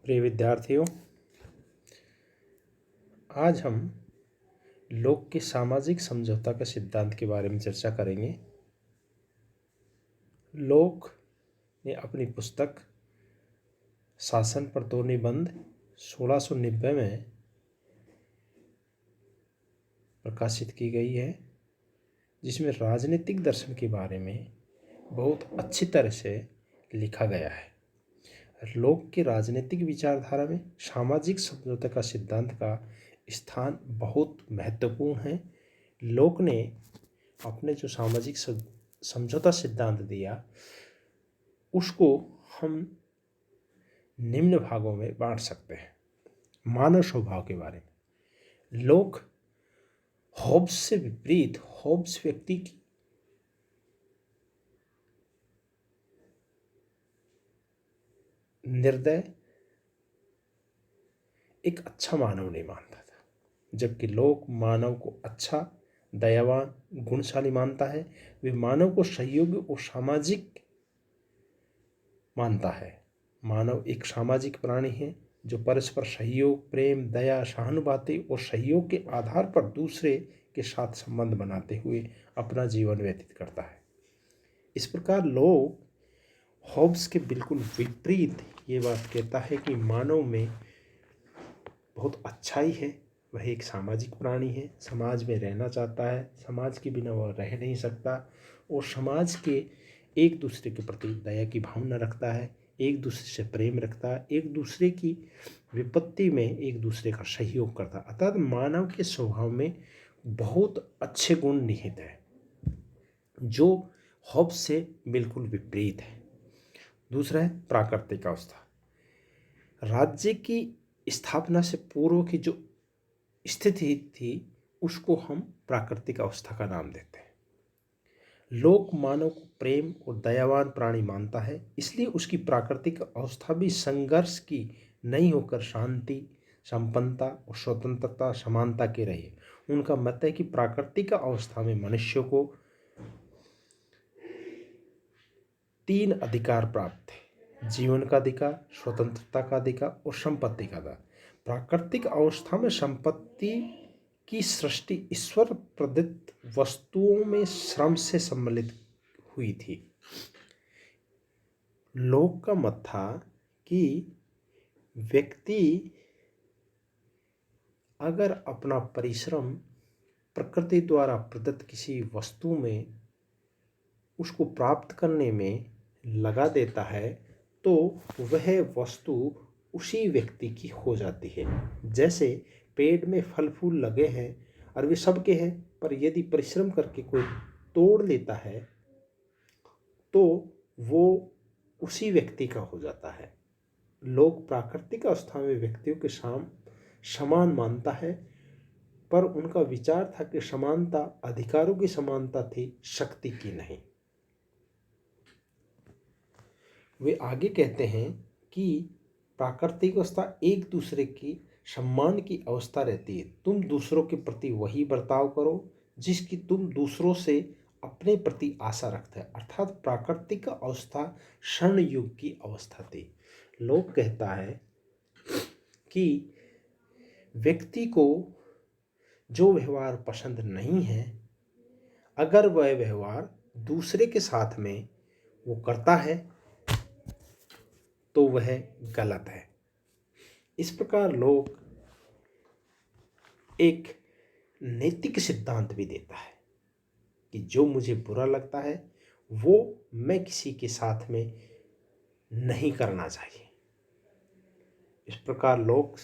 प्रिय विद्यार्थियों, आज हम लोक के सामाजिक समझौता का सिद्धांत के बारे में चर्चा करेंगे। लोक ने अपनी पुस्तक शासन पर 2 निबंध 1690 में प्रकाशित की गई है, जिसमें राजनीतिक दर्शन के बारे में बहुत अच्छी तरह से लिखा गया है। लोक की राजनीतिक विचारधारा में सामाजिक समझौते का सिद्धांत का स्थान बहुत महत्वपूर्ण है। लोक ने अपने जो सामाजिक समझौता सिद्धांत दिया, उसको हम निम्न भागों में बांट सकते हैं। मानव स्वभाव के बारे में लोक हॉब्स से विपरीत, हॉब्स व्यक्ति की निर्दय एक अच्छा मानव नहीं मानता था, जबकि लोक मानव को अच्छा, दयावान, गुणशाली मानता है। वे मानव को सहयोगी और सामाजिक मानता है। मानव एक सामाजिक प्राणी है जो परस्पर सहयोग, प्रेम, दया, सहानुभूति और सहयोग के आधार पर दूसरे के साथ संबंध बनाते हुए अपना जीवन व्यतीत करता है। इस प्रकार लोक हॉब्स के बिल्कुल विपरीत ये बात कहता है कि मानव में बहुत अच्छाई है। वह एक सामाजिक प्राणी है, समाज में रहना चाहता है, समाज के बिना वह रह नहीं सकता और समाज के एक दूसरे के प्रति दया की भावना रखता है, एक दूसरे से प्रेम रखता है, एक दूसरे की विपत्ति में एक दूसरे का सहयोग करता है। अर्थात मानव के स्वभाव में बहुत अच्छे गुण निहित है, जो हॉब्स से बिल्कुल विपरीत है। दूसरा है प्राकृतिक अवस्था। राज्य की स्थापना से पूर्व की जो स्थिति थी, उसको हम प्राकृतिक अवस्था का नाम देते हैं। लोक मानव को प्रेम और दयावान प्राणी मानता है, इसलिए उसकी प्राकृतिक अवस्था भी संघर्ष की नहीं होकर शांति, संपन्नता और स्वतंत्रता, समानता की रही। उनका मत है कि प्राकृतिक अवस्था में मनुष्य को 3 अधिकार प्राप्त थे: जीवन का अधिकार, स्वतंत्रता का अधिकार और संपत्ति का अधिकार। प्राकृतिक अवस्था में संपत्ति की सृष्टि ईश्वर प्रदत्त वस्तुओं में श्रम से सम्मिलित हुई थी। लोक का मत था कि व्यक्ति अगर अपना परिश्रम प्रकृति द्वारा प्रदत्त किसी वस्तु में उसको प्राप्त करने में लगा देता है, तो वह वस्तु उसी व्यक्ति की हो जाती है। जैसे पेड़ में फल फूल लगे हैं और वे सबके हैं, पर यदि परिश्रम करके कोई तोड़ लेता है तो वो उसी व्यक्ति का हो जाता है। लोग प्राकृतिक अवस्था में व्यक्तियों के समान मानता है, पर उनका विचार था कि समानता अधिकारों की समानता थी, शक्ति की नहीं। वे आगे कहते हैं कि प्राकृतिक अवस्था एक दूसरे की सम्मान की अवस्था रहती है। तुम दूसरों के प्रति वही बर्ताव करो जिसकी तुम दूसरों से अपने प्रति आशा रखते हैं। अर्थात प्राकृतिक अवस्था क्षण युग की अवस्था थी। लोग कहता है कि व्यक्ति को जो व्यवहार पसंद नहीं है, अगर वह व्यवहार दूसरे के साथ में वो करता है तो वह गलत है। इस प्रकार लोग एक नैतिक सिद्धांत भी देता है कि जो मुझे बुरा लगता है वो मैं किसी के साथ में नहीं करना चाहिए। इस प्रकार लोग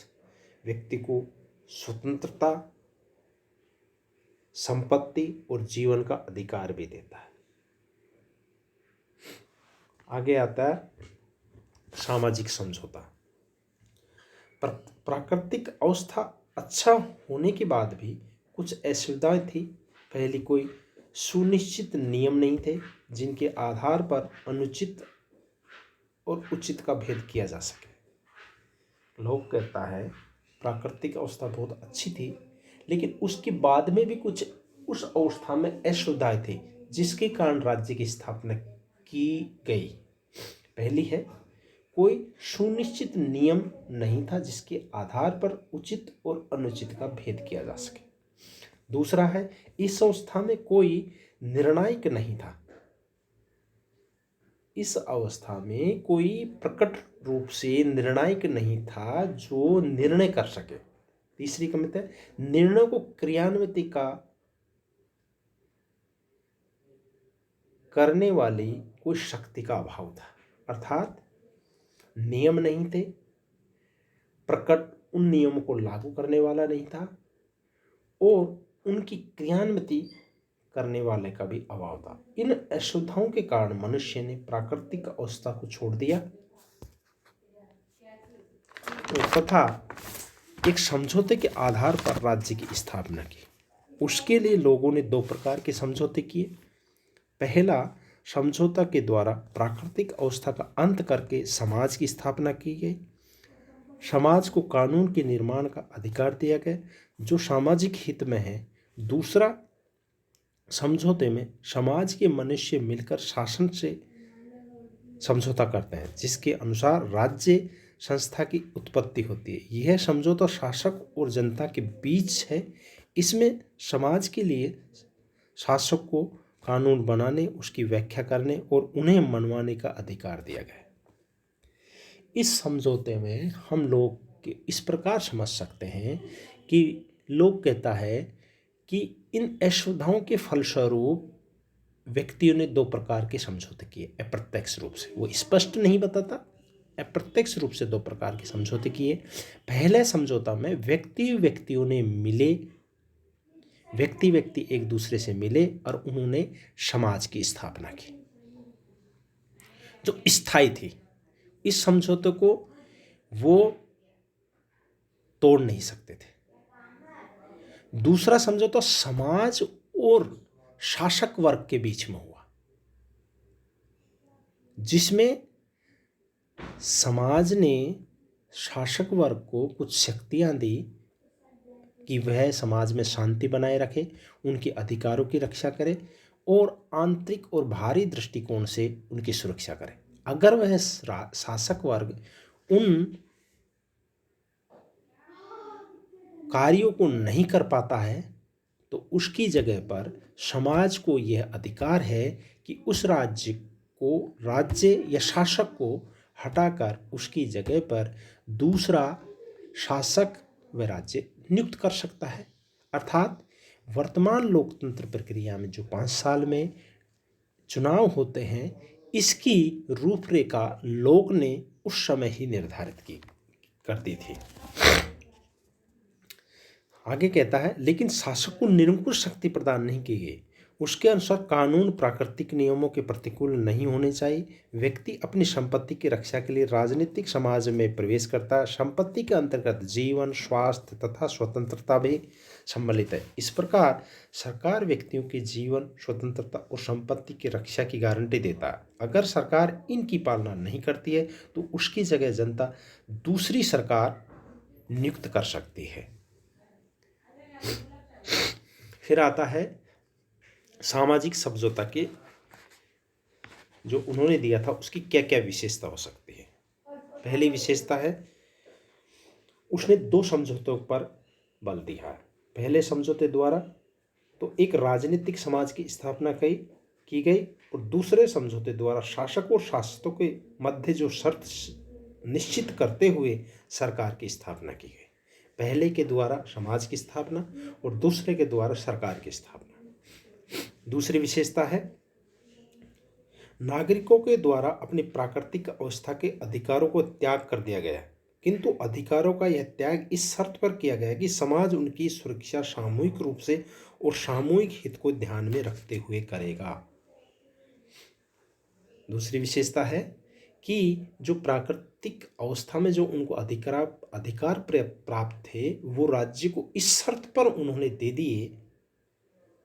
व्यक्ति को स्वतंत्रता, संपत्ति और जीवन का अधिकार भी देता है। आगे आता है सामाजिक समझौता। प्राकृतिक अवस्था अच्छा होने के बाद भी कुछ असुविधाएं थी। पहली, कोई सुनिश्चित नियम नहीं थे जिनके आधार पर अनुचित और उचित का भेद किया जा सके। लोग कहता है प्राकृतिक अवस्था बहुत अच्छी थी, लेकिन उसके बाद में भी कुछ उस अवस्था में असुविधाएं थी जिसके कारण राज्य की स्थापना की गई। पहली है, कोई सुनिश्चित नियम नहीं था जिसके आधार पर उचित और अनुचित का भेद किया जा सके। दूसरा है, इस अवस्था में कोई निर्णायक नहीं था। इस अवस्था में कोई प्रकट रूप से निर्णायक नहीं था जो निर्णय कर सके। तीसरी कमित है, निर्णय को क्रियान्वित का करने वाली कोई शक्ति का अभाव था, अर्थात नियम नहीं थे, प्रकट उन नियमों को लागू करने वाला नहीं था और उनकी क्रियान्विति करने वाले का भी अभाव था। इन असुविधाओं के कारण मनुष्य ने प्राकृतिक अवस्था को छोड़ दिया तथा एक समझौते के आधार पर राज्य की स्थापना की। उसके लिए लोगों ने दो प्रकार के समझौते किए। पहला समझौता के द्वारा प्राकृतिक अवस्था का अंत करके समाज की स्थापना की गई। समाज को कानून के निर्माण का अधिकार दिया गया जो सामाजिक हित में है। दूसरा समझौते में समाज के मनुष्य मिलकर शासन से समझौता करते हैं जिसके अनुसार राज्य संस्था की उत्पत्ति होती है। यह समझौता शासक और जनता के बीच है। इसमें समाज के लिए शासक को कानून बनाने, उसकी व्याख्या करने और उन्हें मनवाने का अधिकार दिया गया। इस समझौते में हम लोग इस प्रकार समझ सकते हैं कि लोग कहता है कि इन असुविधाओं के फलस्वरूप व्यक्तियों ने दो प्रकार के समझौते किए अप्रत्यक्ष रूप से। वो स्पष्ट नहीं बताता, अप्रत्यक्ष रूप से दो प्रकार के समझौते किए। पहले समझौता में व्यक्तियों ने मिले, व्यक्ति एक दूसरे से मिले और उन्होंने समाज की स्थापना की जो स्थायी थी। इस समझौते को वो तोड़ नहीं सकते थे। दूसरा समझौता समाज और शासक वर्ग के बीच में हुआ जिसमें समाज ने शासक वर्ग को कुछ शक्तियां दी कि वह समाज में शांति बनाए रखे, उनके अधिकारों की रक्षा करे और आंतरिक और बाहरी दृष्टिकोण से उनकी सुरक्षा करे। अगर वह शासक वर्ग उन कार्यों को नहीं कर पाता है तो उसकी जगह पर समाज को यह अधिकार है कि उस राज्य या शासक को हटाकर उसकी जगह पर दूसरा शासक व राज्य नियुक्त कर सकता है। अर्थात वर्तमान लोकतंत्र प्रक्रिया में जो 5 साल में चुनाव होते हैं, इसकी रूपरेखा लोग ने उस समय ही निर्धारित कर दी थी। आगे कहता है, लेकिन शासक को निरंकुश शक्ति प्रदान नहीं की गई। उसके अनुसार कानून प्राकृतिक नियमों के प्रतिकूल नहीं होने चाहिए। व्यक्ति अपनी संपत्ति की रक्षा के लिए राजनीतिक समाज में प्रवेश करता है। संपत्ति के अंतर्गत जीवन, स्वास्थ्य तथा स्वतंत्रता भी सम्मिलित है। इस प्रकार सरकार व्यक्तियों के जीवन, स्वतंत्रता और संपत्ति की रक्षा की गारंटी देता है। अगर सरकार इनकी पालना नहीं करती है तो उसकी जगह जनता दूसरी सरकार नियुक्त कर सकती है। फिर आता है सामाजिक समझौता के जो उन्होंने दिया था उसकी क्या क्या विशेषता हो सकती है। पहली विशेषता है उसने 2 समझौतों पर बल दिया है। पहले समझौते द्वारा तो एक राजनीतिक समाज की स्थापना की गई और दूसरे समझौते द्वारा शासक और शासितों के मध्य जो शर्त निश्चित करते हुए सरकार की स्थापना की गई। पहले के द्वारा समाज की स्थापना और दूसरे के द्वारा सरकार की स्थापना। दूसरी विशेषता है नागरिकों के द्वारा अपनी प्राकृतिक अवस्था के अधिकारों को त्याग कर दिया गया, किंतु अधिकारों का यह त्याग इस शर्त पर किया गया कि समाज उनकी सुरक्षा सामूहिक रूप से और सामूहिक हित को ध्यान में रखते हुए करेगा। दूसरी विशेषता है कि जो प्राकृतिक अवस्था में जो उनको अधिकार प्राप्त थे वो राज्य को इस शर्त पर उन्होंने दे दिए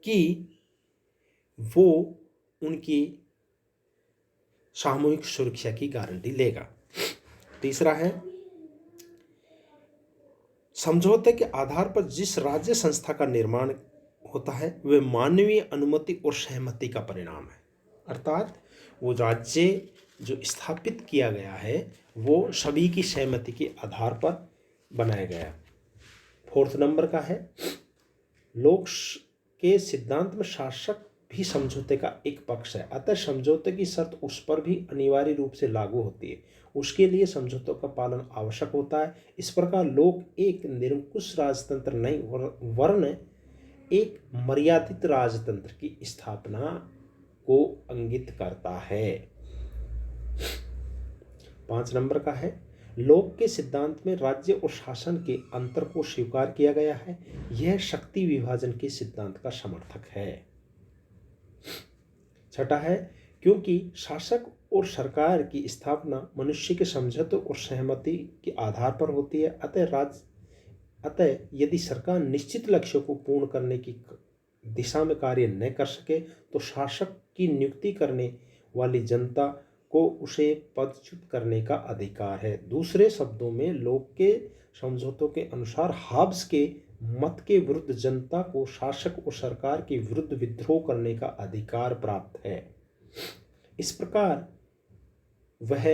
कि वो उनकी सामूहिक सुरक्षा की गारंटी लेगा। तीसरा है समझौते के आधार पर जिस राज्य संस्था का निर्माण होता है वह मानवीय अनुमति और सहमति का परिणाम है। अर्थात वो राज्य जो स्थापित किया गया है वो सभी की सहमति के आधार पर बनाया गया। 4 नंबर का है, लोक के सिद्धांत में शासक भी समझौते का एक पक्ष है, अतः समझौते की शर्त उस पर भी अनिवार्य रूप से लागू होती है, उसके लिए समझौतों का पालन आवश्यक होता है। इस प्रकार लोक एक निरंकुश राजतंत्र नहीं वरन एक मर्यादित राजतंत्र की स्थापना को इंगित करता है। 5 नंबर का है, लोक के सिद्धांत में राज्य और शासन के अंतर को स्वीकार किया गया है, यह शक्ति विभाजन के सिद्धांत का समर्थक है। 6 है, क्योंकि शासक और सरकार की स्थापना मनुष्य के समझौते और सहमति के आधार पर होती है, अतः यदि सरकार निश्चित लक्ष्यों को पूर्ण करने की दिशा में कार्य न कर सके तो शासक की नियुक्ति करने वाली जनता को उसे पदच्युत करने का अधिकार है। दूसरे शब्दों में लोक के समझौतों के अनुसार हाब्स के मत के विरुद्ध जनता को शासक और सरकार के विरुद्ध विद्रोह करने का अधिकार प्राप्त है। इस प्रकार वह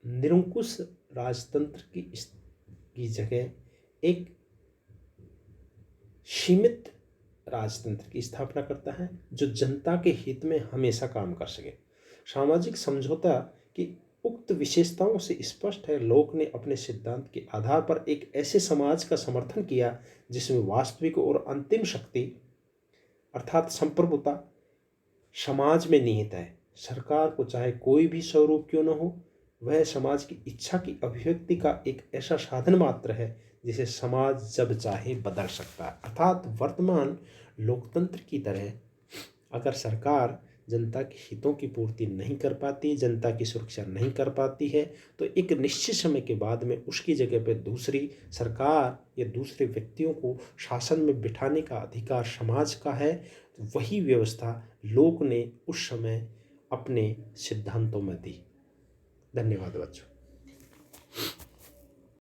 निरंकुश राजतंत्र की जगह एक सीमित राजतंत्र की स्थापना करता है जो जनता के हित में हमेशा काम कर सके। सामाजिक समझौता की उक्त विशेषताओं से स्पष्ट है, लोक ने अपने सिद्धांत के आधार पर एक ऐसे समाज का समर्थन किया जिसमें वास्तविक और अंतिम शक्ति अर्थात संप्रभुता समाज में निहित है। सरकार को चाहे कोई भी स्वरूप क्यों न हो, वह समाज की इच्छा की अभिव्यक्ति का एक ऐसा साधन मात्र है जिसे समाज जब चाहे बदल सकता है। अर्थात वर्तमान लोकतंत्र की तरह अगर सरकार जनता के हितों की पूर्ति नहीं कर पाती, जनता की सुरक्षा नहीं कर पाती है, तो एक निश्चित समय के बाद में उसकी जगह पर दूसरी सरकार या दूसरे व्यक्तियों को शासन में बिठाने का अधिकार समाज का है। तो वही व्यवस्था लोक ने उस समय अपने सिद्धांतों में दी। धन्यवाद बच्चों।